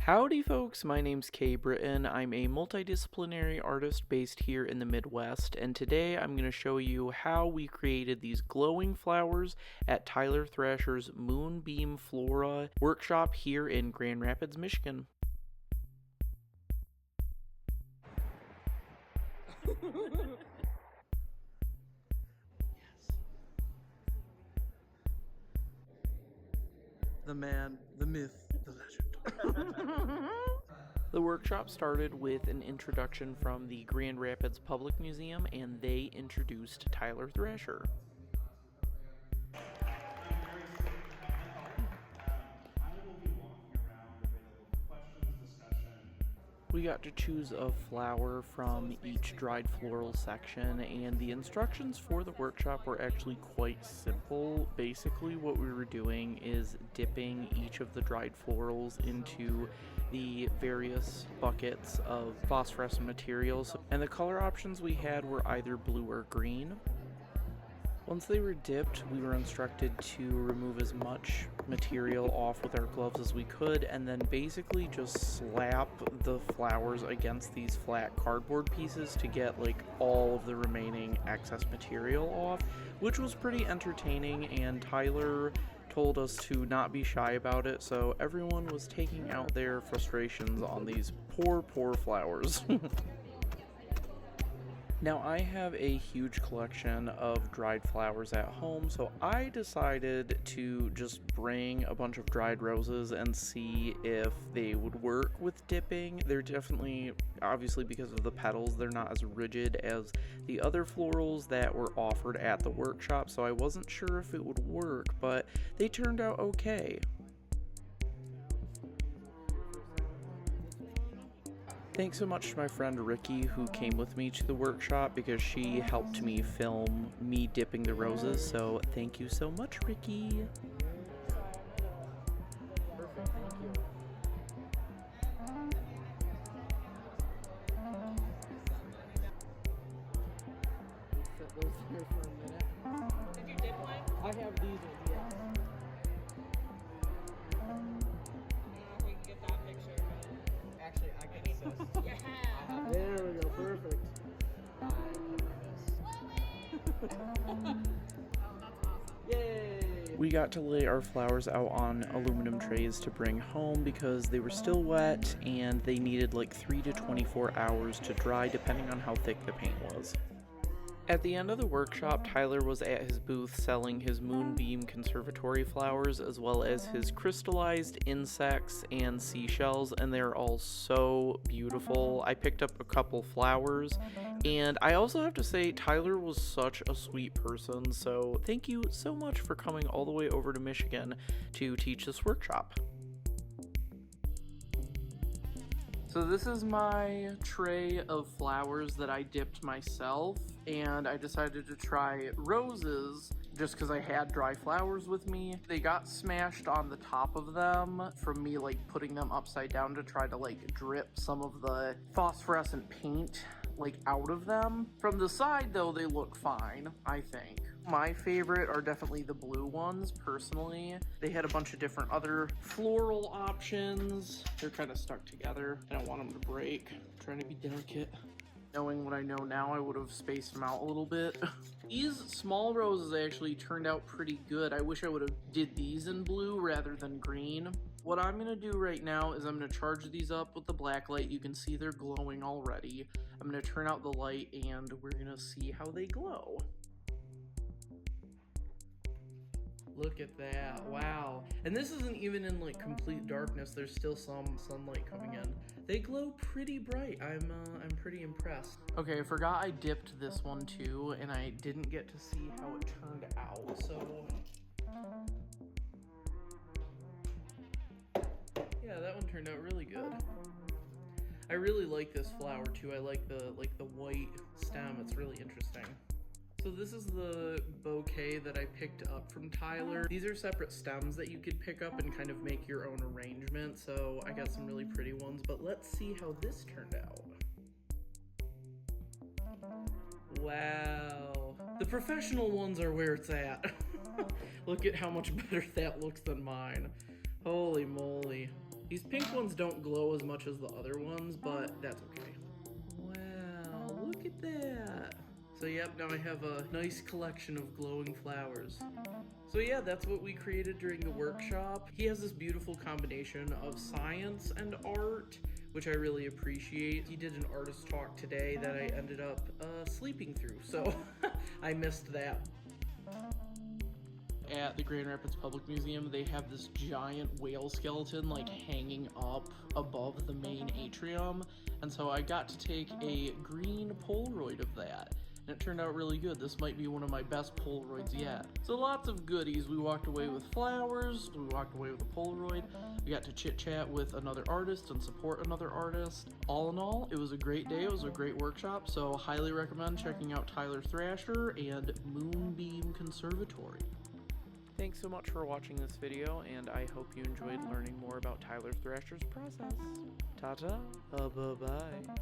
Howdy folks, my name's Kay Britton. I'm a multidisciplinary artist based here in the Midwest, and today I'm going to show you how we created these glowing flowers at Tyler Thrasher's Moonbeam Flora workshop here in Grand Rapids, Michigan. The man, the myth, the legend. The workshop started with an introduction from the Grand Rapids Public Museum, and they introduced Tyler Thrasher. We got to choose a flower from each dried floral section, and the instructions for the workshop were actually quite simple. Basically, what we were doing is dipping each of the dried florals into the various buckets of phosphorescent materials, and the color options we had were either blue or green. Once they were dipped, we were instructed to remove as much material off with our gloves as we could, and then basically just slap the flowers against these flat cardboard pieces to get like all of the remaining excess material off, which was pretty entertaining, and Tyler told us to not be shy about it, so everyone was taking out their frustrations on these poor flowers. Now, I have a huge collection of dried flowers at home, so I decided to just bring a bunch of dried roses and see if they would work with dipping. They're definitely, obviously because of the petals, they're not as rigid as the other florals that were offered at the workshop, so I wasn't sure if it would work, but they turned out okay. Thanks so much to my friend Rikki, who came with me to the workshop because she helped me film me dipping the roses, so thank you so much, Rikki. Perfect, thank you. Set those here for a minute. Did you dip one? I have these ones, yeah. We can get that picture. Actually, I can assist. Yeah. There we go, perfect. Oh, that's awesome. Yay! We got to lay our flowers out on aluminum trays to bring home because they were still wet and they needed like 3 to 24 hours to dry depending on how thick the paint was. At the end of the workshop, Tyler was at his booth selling his Moonbeam Conservatory flowers as well as his crystallized insects and seashells, and they're all so beautiful. I picked up a couple flowers, and I also have to say Tyler was such a sweet person, so thank you so much for coming all the way over to Michigan to teach this workshop. So this is my tray of flowers that I dipped myself, and I decided to try roses just because I had dry flowers with me. They got smashed on the top of them from me like putting them upside down to try to like drip some of the phosphorescent paint like out of them. From the side though, they look fine, I think. My favorite are definitely the blue ones, personally. They had a bunch of different other floral options. They're kind of stuck together. I don't want them to break. I'm trying to be delicate. Knowing what I know now, I would have spaced them out a little bit. These small roses actually turned out pretty good. I wish I would have did these in blue rather than green. What I'm gonna do right now is I'm gonna charge these up with the black light. You can see they're glowing already. I'm gonna turn out the light and we're gonna see how they glow. Look at that, wow. And this isn't even in like complete darkness, there's still some sunlight coming in. They glow pretty bright, I'm pretty impressed. Okay, I forgot I dipped this one too, and I didn't get to see how it turned out, so. Yeah, that one turned out really good. I really like this flower too, I like the white stem, it's really interesting. So this is the bouquet that I picked up from Tyler. These are separate stems that you could pick up and kind of make your own arrangement. So I got some really pretty ones, but let's see how this turned out. Wow. The professional ones are where it's at. Look at how much better that looks than mine. Holy moly. These pink ones don't glow as much as the other ones, but that's okay. Wow, look at that. So yep, now I have a nice collection of glowing flowers. So yeah, that's what we created during the workshop. He has this beautiful combination of science and art, which I really appreciate. He did an artist talk today that I ended up sleeping through, so I missed that. At the Grand Rapids Public Museum, they have this giant whale skeleton like hanging up above the main atrium, and so I got to take a green Polaroid of that, and it turned out really good. This might be one of my best Polaroids yet. So lots of goodies. We walked away with flowers, we walked away with a Polaroid, we got to chit chat with another artist and support another artist. All in all, it was a great day, it was a great workshop, so highly recommend checking out Tyler Thrasher and Moonbeam Conservatory. Thanks so much for watching this video, and I hope you enjoyed learning more about Tyler Thrasher's process. Ta-ta, bye-bye.